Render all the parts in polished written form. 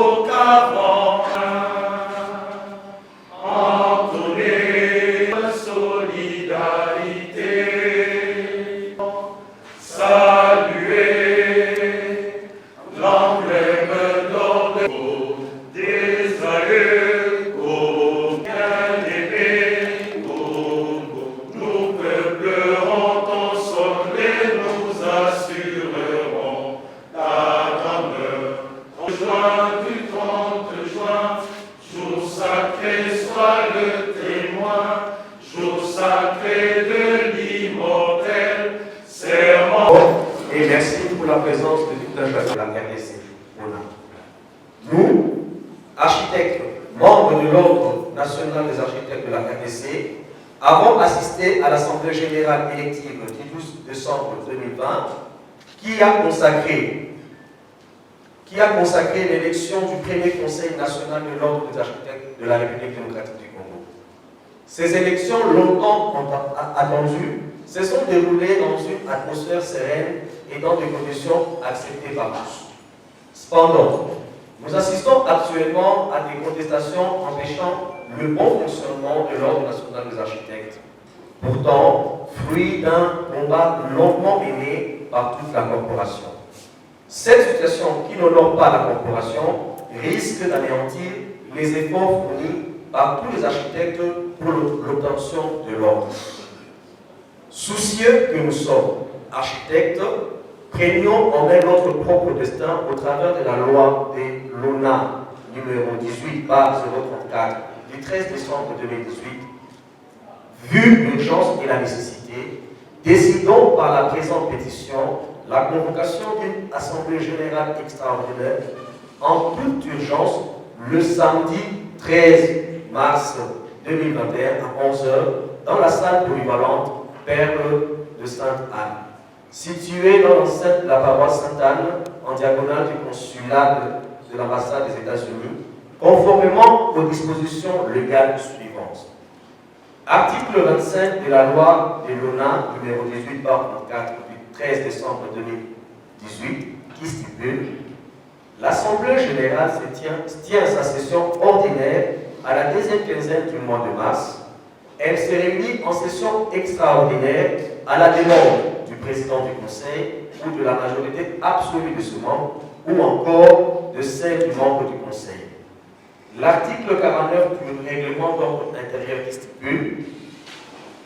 jour qu'avant, entouré de solidarité, saluer l'emblème d'or de des aïeux, ô bien-aimés, nous peuplerons ton son et nous assurerons la grandeur. Joie du 30 juin, jour sacré soit le témoin, jour sacré de l'immortel serment. Et merci pour la présence de tout un chacun de la RDC. Nous, architectes, membres de l'Ordre national des architectes de la RDC, avons assisté à l'Assemblée générale élective du 12 décembre 2020 qui a consacré l'élection du premier Conseil national de l'Ordre des architectes de la République démocratique du Congo. Ces élections, longtemps attendues, se sont déroulées dans une atmosphère sereine et dans des conditions acceptées par tous. Cependant, nous assistons actuellement à des contestations empêchant le bon fonctionnement de l'Ordre national des architectes, pourtant fruit d'un combat longuement mené par toute la corporation. Cette situation qui n'honore pas la corporation risque d'anéantir les efforts fournis par tous les architectes pour l'obtention de l'ordre. Soucieux que nous sommes, architectes, prenions en main notre propre destin au travers de la loi de l'ONA numéro 18 par 034 du 13 décembre 2018. Vu l'urgence et la nécessité, décidons par la présente pétition la convocation d'une assemblée générale extraordinaire en toute urgence le samedi 13 mars 2021 à 11h dans la salle polyvalente Perle de Sainte-Anne, située dans l'enceinte de la paroisse Sainte-Anne en diagonale du consulat de l'ambassade des États-Unis, conformément aux dispositions légales suivantes. Article 25 de la loi de l'ONA numéro 18 par 34 du 13 décembre 2018 qui stipule l'Assemblée générale tient sa session ordinaire à la deuxième quinzaine du mois de mars. Elle se réunit en session extraordinaire à la demande du président du Conseil ou de la majorité absolue de ce membre ou encore de celle du membre du Conseil. L'article 49 du règlement d'ordre intérieur qui stipule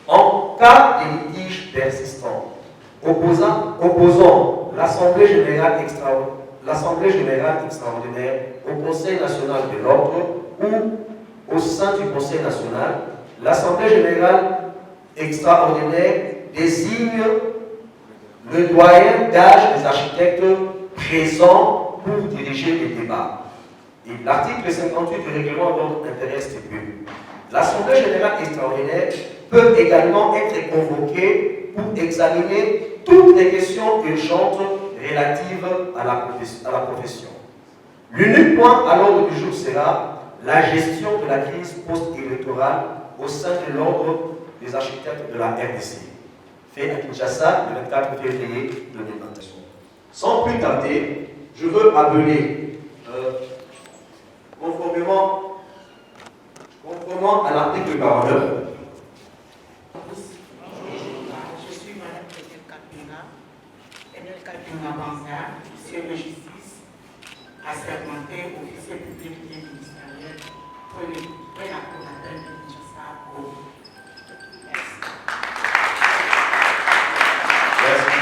en cas de litige persistant opposant l'Assemblée générale extraordinaire au Conseil national de l'ordre ou au sein du Conseil national, l'Assemblée générale extraordinaire désigne le doyen d'âge des architectes présents pour diriger les débats. Et l'article 58 du règlement d'ordre intérieur stipule l'Assemblée générale extraordinaire peut également être convoquée pour examiner toutes les questions urgentes relatives à la profession. L'unique point à l'ordre du jour sera la gestion de la crise post-électorale au sein de l'ordre des architectes de la RDC, fait à Kinshasa le 24 février 2021. Sans plus tarder, je veux appeler, conformément à l'article 49, je suis Mme Kapinga, Enel Kapinga Banza, officier de justice, assermenté, officier public et ministériel, pour la Cour d'appel de Kinshasa. Merci.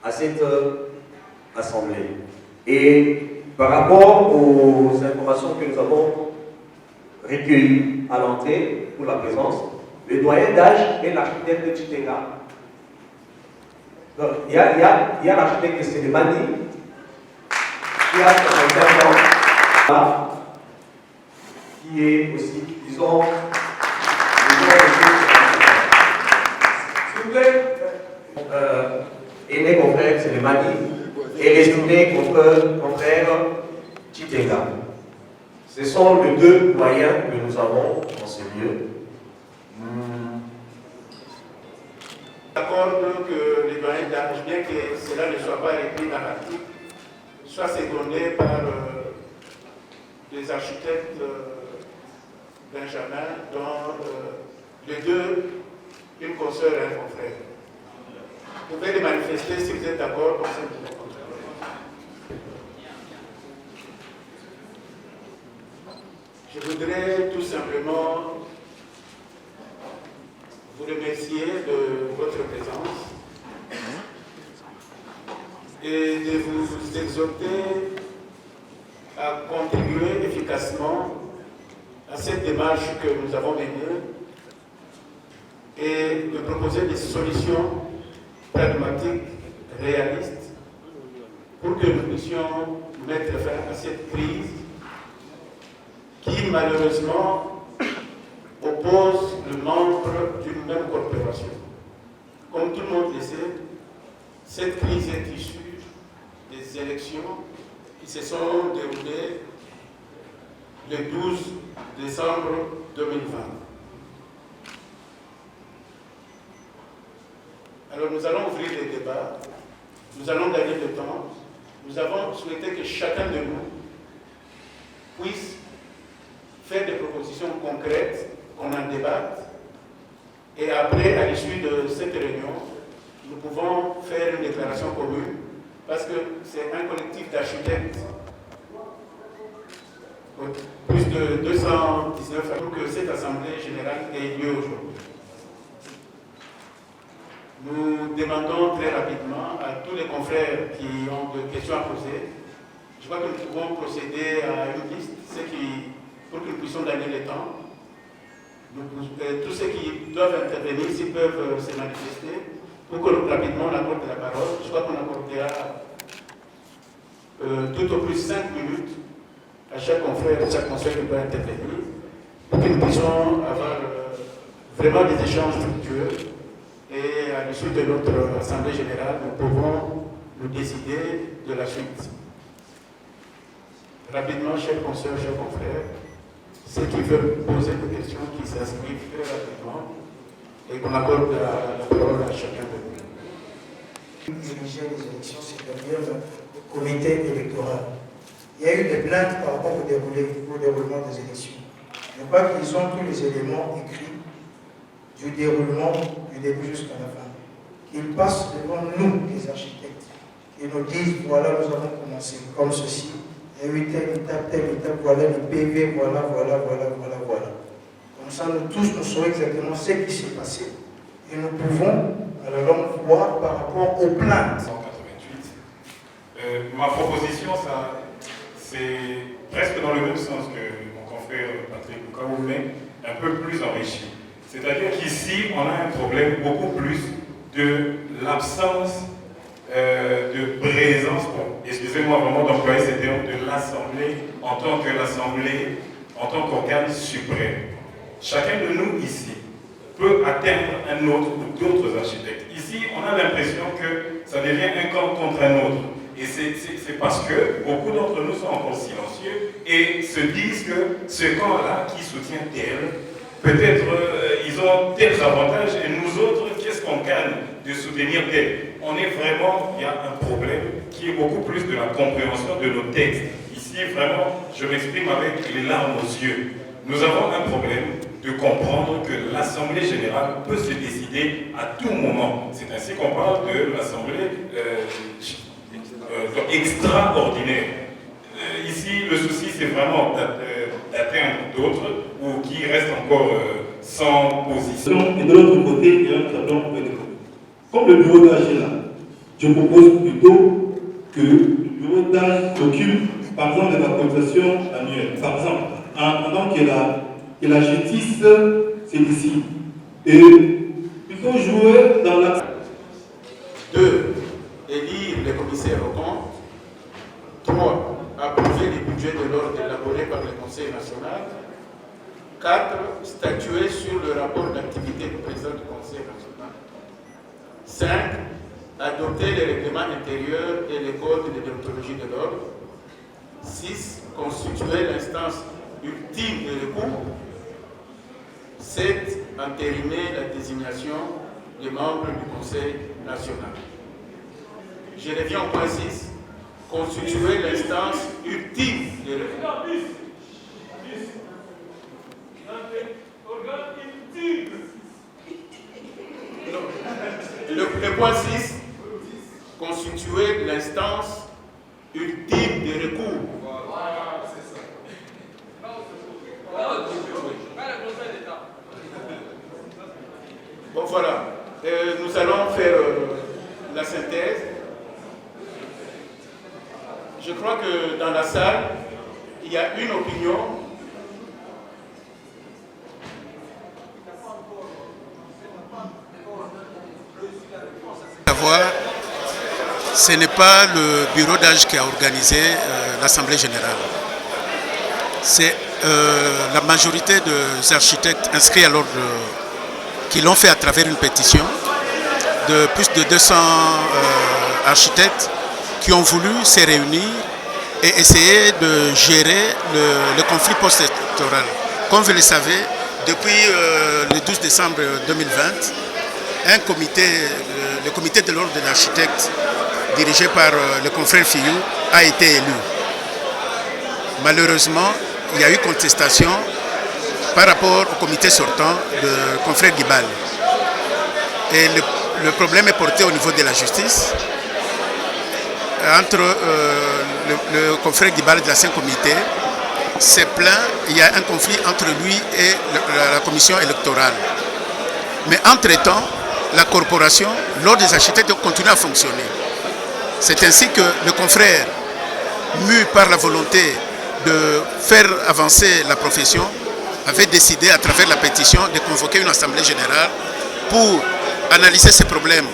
À cette assemblée. Et par rapport aux informations que nous avons recueillies à l'entrée pour la présence, le doyen d'âge est l'architecte Chitenga. Donc, il y a l'architecte Sélémani, qui a 55 ans, qui est aussi, disons, s'il vous plaît, aîné confrère Sélémani et résumé confrère Chitenga. Ce sont les deux moyens que nous avons dans ce lieu. J'accorde que les doyens d'âge, bien que cela ne soit pas écrit dans l'article, soit secondé par les architectes Benjamin, dont les deux, une consoeur et un confrère. Vous pouvez les manifester si vous êtes d'accord pour cette démarche. Je voudrais tout simplement vous remercier de votre présence et de vous exhorter à contribuer efficacement à cette démarche que nous avons menée et de proposer des solutions pragmatiques, réalistes, pour que nous puissions mettre fin à cette crise qui malheureusement oppose le membre d'une même corporation. Comme tout le monde le sait, cette crise est issue des élections qui se sont déroulées le 12 décembre 2020. Alors nous allons ouvrir les débats, nous allons gagner le temps. Nous avons souhaité que chacun de nous puisse faire des propositions concrètes, qu'on en débatte, et après, à l'issue de cette réunion, nous pouvons faire une déclaration commune, parce que c'est un collectif d'architectes, plus de 219, pour que cette assemblée générale ait lieu aujourd'hui. Nous demandons très rapidement à tous les confrères qui ont des questions à poser. Je crois que nous pouvons procéder à une liste, pour que nous puissions gagner le temps. Tous ceux qui doivent intervenir, s'ils peuvent se manifester, pour que rapidement on accorde la parole. Je crois qu'on accordera tout au plus 5 minutes à chaque confrère, à chaque conseil qui peut intervenir, pour que nous puissions avoir vraiment des échanges fructueux. Et à l'issue de notre Assemblée générale, nous pouvons nous décider de la suite. Rapidement, chers consoeurs, chers confrères, ceux qui veulent poser des questions, qui s'inscrivent très rapidement, et qu'on accorde la parole à chacun de nous. Diriger les élections, c'est-à-dire le comité électoral. Il y a eu des plaintes par rapport au déroulement des élections. Je crois qu'ils ont tous les éléments écrits du déroulement du début jusqu'à la fin. Qu'ils passent devant nous, les architectes, et nous disent, voilà, nous avons commencé comme ceci, il y a eu telle étape, voilà les PV, voilà. Comme ça, nous tous, nous saurons exactement ce qui s'est passé. Et nous pouvons, alors, voir par rapport aux plaintes. 188. Ma proposition, c'est presque dans le même sens que mon confrère Patrick Lukaou, mais un peu plus enrichi. C'est-à-dire qu'ici, on a un problème beaucoup plus de l'absence de présence, excusez-moi vraiment d'employer ces termes, de l'Assemblée en tant que l'Assemblée, en tant qu'organe suprême. Chacun de nous ici peut atteindre un autre ou d'autres architectes. Ici, on a l'impression que ça devient un camp contre un autre. Et c'est parce que beaucoup d'entre nous sont encore silencieux et se disent que ce camp-là qui soutient tel, peut-être ils ont tels avantages et nous autres, qu'est-ce qu'on gagne de soutenir tel? On est vraiment, il y a un problème qui est beaucoup plus de la compréhension de nos textes. Ici, vraiment, je m'exprime avec les larmes aux yeux. Nous avons un problème de comprendre que l'Assemblée générale peut se décider à tout moment. C'est ainsi qu'on parle de l'Assemblée extraordinaire. Ici, le souci, c'est vraiment d'atteindre d'autres ou qui restent encore sans position. Et de l'autre côté, il y a un tableau électronique. Comme le bureau d'âge est là, je propose plutôt que le bureau d'âge s'occupe, par exemple, de la cotisation annuelle. Par exemple, pendant que la justice se décide. Et plutôt jouer dans la... 2. Élire les commissaires aux comptes. 3. Approuver les budgets de l'ordre élaborés par le Conseil national. 4. Statuer sur le rapport d'activité du président du Conseil national. 5. Adopter les règlements intérieurs et les codes de déontologie de l'ordre. 6. Constituer l'instance ultime de recours. 7. Entériner la désignation des membres du Conseil national. Je reviens au point 6. constituer l'instance ultime de recours. Le point 6, constituer l'instance ultime de recours. Bon voilà, nous allons faire la synthèse. Je crois que dans la salle, il y a une opinion. Ce n'est pas le bureau d'âge qui a organisé l'Assemblée générale. C'est la majorité des architectes inscrits à l'ordre qui l'ont fait à travers une pétition de plus de 200 architectes qui ont voulu se réunir et essayer de gérer le conflit post-électoral. Comme vous le savez, depuis le 12 décembre 2020, le comité de l'ordre des architectes dirigé par le confrère Fillou a été élu. Malheureusement, il y a eu contestation par rapport au comité sortant de confrère Guibal. Et le problème est porté au niveau de la justice. Entre le confrère Guibal de l'ancien comité, c'est plein, il y a un conflit entre lui et la commission électorale. Mais entre-temps, la corporation, l'ordre des architectes continue à fonctionner. C'est ainsi que le confrère, mu par la volonté de faire avancer la profession, avait décidé à travers la pétition de convoquer une assemblée générale pour analyser ces problèmes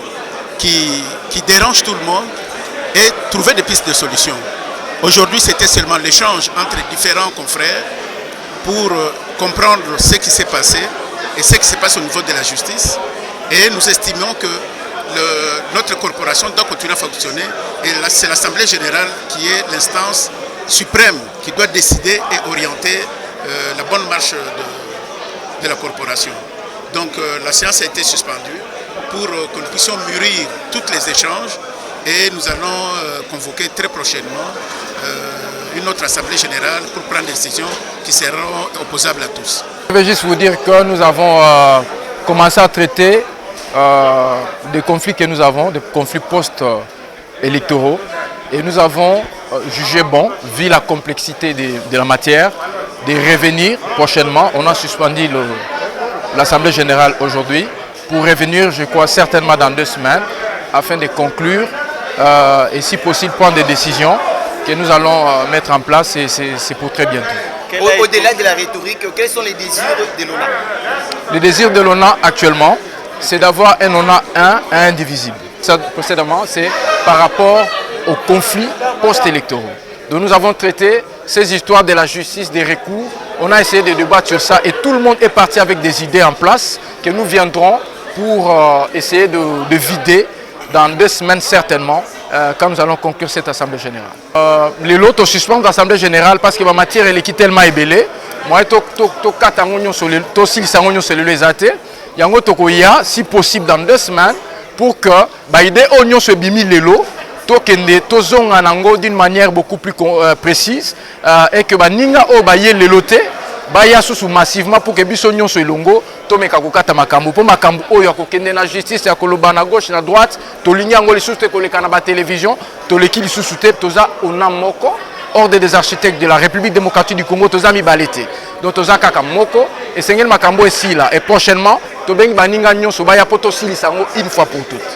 qui dérangent tout le monde et trouver des pistes de solutions. Aujourd'hui, c'était seulement l'échange entre différents confrères pour comprendre ce qui s'est passé et ce qui se passe au niveau de la justice. Et nous estimons que notre corporation doit continuer à fonctionner et c'est l'Assemblée générale qui est l'instance suprême qui doit décider et orienter la bonne marche de la corporation. Donc la séance a été suspendue pour que nous puissions mûrir tous les échanges et nous allons convoquer très prochainement une autre Assemblée générale pour prendre des décisions qui seront opposables à tous. Je vais juste vous dire que nous avons commencé à traiter des conflits que nous avons, des conflits post-électoraux. Et nous avons jugé bon, vu la complexité de la matière, de revenir prochainement. On a suspendu l'Assemblée générale aujourd'hui pour revenir, je crois, certainement dans 2 semaines, afin de conclure et si possible prendre des décisions que nous allons mettre en place et c'est pour très bientôt. Au-delà de la rhétorique, quels sont les désirs de l'ONA? Le désir de l'ONA actuellement, c'est d'avoir un ONA indivisible. Précédemment, c'est par rapport aux conflits post-électoraux. Donc nous avons traité ces histoires de la justice, des recours. On a essayé de débattre sur ça et tout le monde est parti avec des idées en place que nous viendrons pour essayer de vider dans 2 semaines certainement quand nous allons conclure cette Assemblée générale. Les lots au suspens de l'Assemblée générale parce que la matière elle est tellement ébellée. Moi, si possible dans 2 semaines pour que l'idée oignon se bimi les lots d'une manière beaucoup plus précise et que ninga o baye les lotés baya sous massivement pour que biso nyonso elongo to meka kokata makambo po makambo oyo akokende na justice ya koloba na gauche na droite to linya ngoli sous te koleka na ba télévision to leki lisusu te toza ona moko ordre des architectes de la République démocratique du Congo toza mibalete donc toza kaka moko et sengel makambo esila et prochainement to bengi baninga nyonso baya poto silisa ngo une fois pour toutes.